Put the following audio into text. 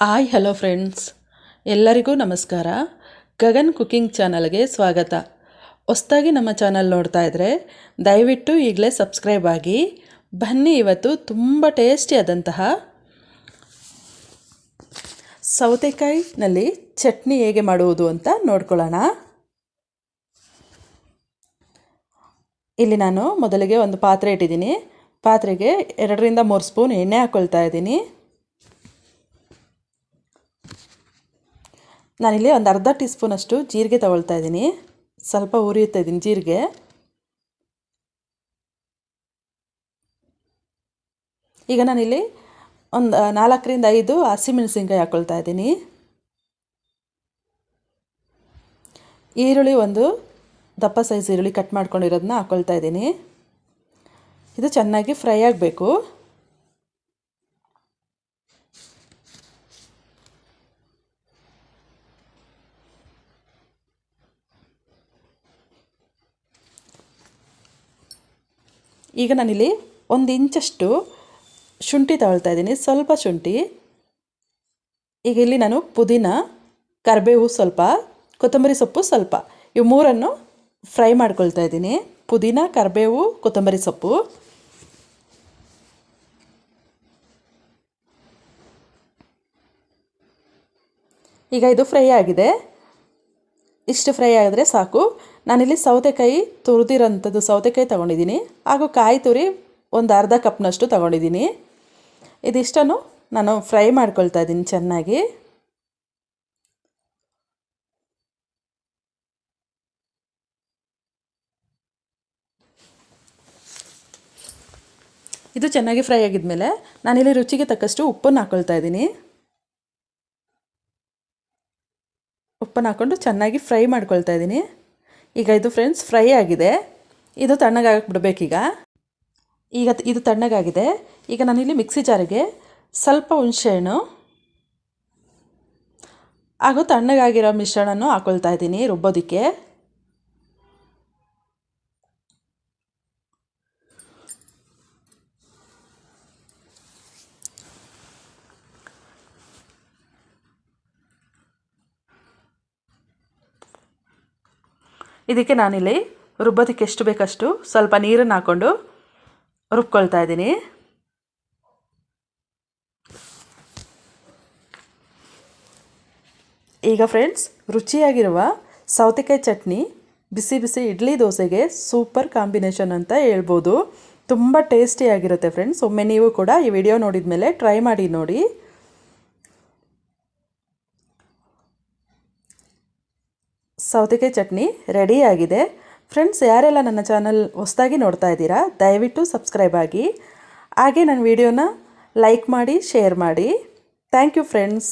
Hello friends, ಎಲ್ಲರಿಗೂ ನಮಸ್ಕಾರ. Gagan cooking ಚಾನಲ್ಗೆ ಸ್ವಾಗತ. ಹೊಸ್ದಾಗಿ ನಮ್ಮ ಚಾನಲ್ ನೋಡ್ತಾ ಇದ್ದರೆ ದಯವಿಟ್ಟು ಈಗಲೇ ಸಬ್ಸ್ಕ್ರೈಬ್ ಆಗಿ. ಬನ್ನಿ, ಇವತ್ತು ತುಂಬ ಟೇಸ್ಟಿಯಾದಂತಹ ಸೌತೆಕಾಯಿನಲ್ಲಿ ಚಟ್ನಿ ಹೇಗೆ ಮಾಡುವುದು ಅಂತ ನೋಡ್ಕೊಳ್ಳೋಣ. ಇಲ್ಲಿ ನಾನು ಮೊದಲಿಗೆ ಒಂದು ಪಾತ್ರೆ ಇಟ್ಟಿದ್ದೀನಿ. ಪಾತ್ರೆಗೆ 2ರಿಂದ 3 ಸ್ಪೂನ್ ಎಣ್ಣೆ ಹಾಕ್ಕೊಳ್ತಾ ಇದ್ದೀನಿ. ನಾನಿಲ್ಲಿ ಒಂದು ಅರ್ಧ ಟೀ ಸ್ಪೂನಷ್ಟು ಜೀರಿಗೆ ತಗೊಳ್ತಾ ಇದ್ದೀನಿ. ಸ್ವಲ್ಪ ಹುರಿಯುತ್ತಾ ಇದ್ದೀನಿ ಜೀರಿಗೆ. ಈಗ ನಾನಿಲ್ಲಿ ಒಂದು 4ರಿಂದ 5 ಹಸಿಮೆಣಸಿನ್ಕಾಯಿ ಹಾಕ್ಕೊಳ್ತಾ ಇದ್ದೀನಿ. ಈರುಳ್ಳಿ ಒಂದು ದಪ್ಪ ಸೈಜ್ ಈರುಳ್ಳಿ ಕಟ್ ಮಾಡ್ಕೊಂಡಿರೋದನ್ನ ಹಾಕ್ಕೊಳ್ತಾ ಇದ್ದೀನಿ. ಇದು ಚೆನ್ನಾಗಿ ಫ್ರೈ ಆಗಬೇಕು. ಈಗ ನಾನಿಲ್ಲಿ 1 ಇಂಚಷ್ಟು ಶುಂಠಿ ತಗೊಳ್ತಾ ಇದ್ದೀನಿ, ಸ್ವಲ್ಪ ಶುಂಠಿ. ಈಗ ಇಲ್ಲಿ ನಾನು ಪುದೀನ, ಕರಿಬೇವು ಸ್ವಲ್ಪ, ಕೊತ್ತಂಬರಿ ಸೊಪ್ಪು ಸ್ವಲ್ಪ, ಇವು 3ನ್ನು ಫ್ರೈ ಮಾಡ್ಕೊಳ್ತಾ ಇದ್ದೀನಿ. ಪುದೀನ, ಕರಿಬೇವು, ಕೊತ್ತಂಬರಿ ಸೊಪ್ಪು. ಈಗ ಇದು ಫ್ರೈ ಆಗಿದೆ. ಇಷ್ಟು ಫ್ರೈ ಆಗಿದ್ರೆ ಸಾಕು. ನಾನಿಲ್ಲಿ ಸೌತೆಕಾಯಿ ತುರಿದಿರೋಂಥದ್ದು ಸೌತೆಕಾಯಿ ತೊಗೊಂಡಿದ್ದೀನಿ, ಹಾಗೂ ಕಾಯಿ ತುರಿ ಒಂದು ಅರ್ಧ ಕಪ್ನಷ್ಟು ತೊಗೊಂಡಿದ್ದೀನಿ. ಇದಿಷ್ಟನ್ನು ನಾನು ಫ್ರೈ ಮಾಡ್ಕೊಳ್ತಾ ಇದ್ದೀನಿ ಚೆನ್ನಾಗಿ. ಇದು ಚೆನ್ನಾಗಿ ಫ್ರೈ ಆಗಿದ್ಮೇಲೆ ನಾನಿಲ್ಲಿ ರುಚಿಗೆ ತಕ್ಕಷ್ಟು ಉಪ್ಪನ್ನು ಹಾಕ್ಕೊಳ್ತಾ ಇದ್ದೀನಿ. ಉಪ್ಪನ್ನು ಹಾಕ್ಕೊಂಡು ಚೆನ್ನಾಗಿ ಫ್ರೈ ಮಾಡ್ಕೊಳ್ತಾ ಇದ್ದೀನಿ. ಈಗ ಇದು ಫ್ರೆಂಡ್ಸ್ ಫ್ರೈ ಆಗಿದೆ. ಇದು ತಣ್ಣಗಾಗಕ್ಕೆ ಬಿಡಬೇಕೀಗ. ಈಗ ಇದು ತಣ್ಣಗಾಗಿದೆ. ಈಗ ನಾನಿಲ್ಲಿ ಮಿಕ್ಸಿ ಜಾರಿಗೆ ಸ್ವಲ್ಪ ಹುಣಸೆಹಣ್ಣು ಹಾಗೂ ತಣ್ಣಗಾಗಿರೋ ಮಿಶ್ರಣವನ್ನು ಹಾಕ್ಕೊಳ್ತಾ ಇದ್ದೀನಿ ರುಬ್ಬೋದಕ್ಕೆ. ಇದಕ್ಕೆ ನಾನಿಲ್ಲಿ ರುಬ್ಬೋದಕ್ಕೆ ಎಷ್ಟು ಬೇಕಷ್ಟು ಸ್ವಲ್ಪ ನೀರನ್ನು ಹಾಕ್ಕೊಂಡು ರುಬ್ಕೊಳ್ತಾ ಇದ್ದೀನಿ. ಈಗ ಫ್ರೆಂಡ್ಸ್, ರುಚಿಯಾಗಿರುವ ಸೌತೆಕಾಯಿ ಚಟ್ನಿ ಬಿಸಿ ಬಿಸಿ ಇಡ್ಲಿ ದೋಸೆಗೆ ಸೂಪರ್ ಕಾಂಬಿನೇಷನ್ ಅಂತ ಹೇಳ್ಬೋದು. ತುಂಬ ಟೇಸ್ಟಿಯಾಗಿರುತ್ತೆ ಫ್ರೆಂಡ್ಸ್. ಒಮ್ಮೆ ನೀವು ಕೂಡ ಈ ವಿಡಿಯೋ ನೋಡಿದ ಮೇಲೆ ಟ್ರೈ ಮಾಡಿ ನೋಡಿ. ಸೌತೆಕಾಯಿ ಚಟ್ನಿ ರೆಡಿಯಾಗಿದೆ. ಫ್ರೆಂಡ್ಸ್, ಯಾರೆಲ್ಲ ನನ್ನ ಚಾನಲ್ ಹೊಸದಾಗಿ ನೋಡ್ತಾ ಇದ್ದೀರಾ ದಯವಿಟ್ಟು ಸಬ್ಸ್ಕ್ರೈಬ್ ಆಗಿ. ಹಾಗೆ ನನ್ನ ವಿಡಿಯೋನ ಲೈಕ್ ಮಾಡಿ, ಶೇರ್ ಮಾಡಿ. Thank you friends.